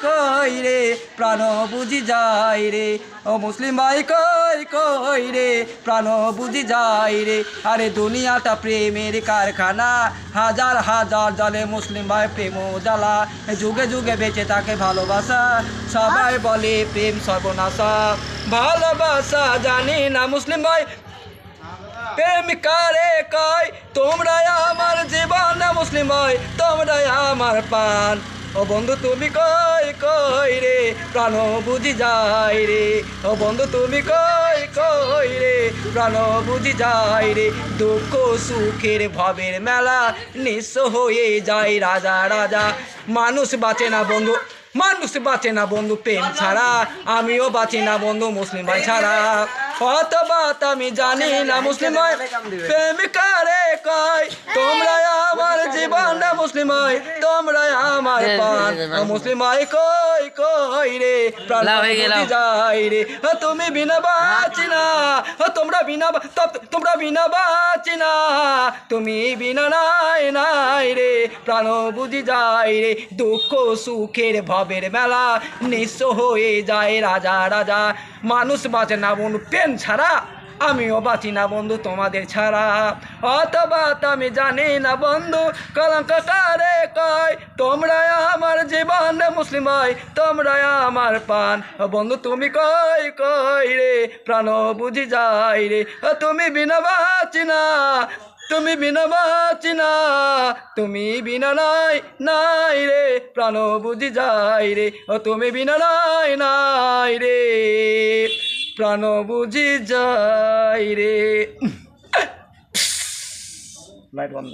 কই রে প্রাণ বুঝি যায় রে ও মুসলিম ভাই কই কই রে প্রাণ বুঝি যায় রে আরে দুনিয়াটা প্রেমের কারখানা হাজার হাজার জলে মুসলিম ভাই প্রেম জ্বালা যুগে যুগে বেঁচে থাকে ভালোবাসা সবাই বলে প্রেম সর্বনাশা ভালোবাসা জানি না মুসলিম ভাই প্রেম কারে কয় তোমরা আমার জীবন না মুসলিম ভাই তোমরা আমার পান ও বন্ধু তুমি কই কই রে প্রাণ বুঝি যায় রে ও বন্ধু তুমি কই কই রে প্রাণ বুঝি যায় রে দুঃখ সুখের ভবের মেলা নিঃস্ব হয়ে যায় রাজা রাজা মানুষ বাঁচে না বন্ধু মানুষ বাঁচে না বন্ধু প্রেম ছাড়া আমিও বাঁচি না বন্ধু মুসলিম ভাই ছাড়া কত বাত আমি জানি না মুসলিম ভাই প্রেম কারে কয় তোমরা আমার জীবন না মুসলিম ভাই তোমরা আমার পান মুসলিম ভাই কই কই রে প্রাণ বুঝি যায় রে তুমি বিনা বাঁচি না তোমরা বিনা বাঁচি না তুমি বিনা নাই নাই রে প্রাণ বুঝি যায় রে দুঃখ সুখের ভবের মেলা নিঃস্ব হয়ে যায় রাজা রাজা মানুষ বাঁচে না বন্ধু প্রেম ছাড়া আমিও বাঁচি না বন্ধু তোমাদের ছাড়া অথবা আমি জানি না বন্ধু কলঙ্ক কারে কয় তোমরা আমার জীবন মুসলিম ভাই তোমরা আমার পান বন্ধু তুমি কই কই রে প্রাণ বুঝি যায় রে তুমি বিনা বাঁচি না তুমি বিনা বাঁচি না তুমি বিনা নাই নাই রে প্রাণ বুঝি যায় রে তুমি বিনা নাই নাই রে প্রাণ বুঝি যায় রে লাইট বন্ধ।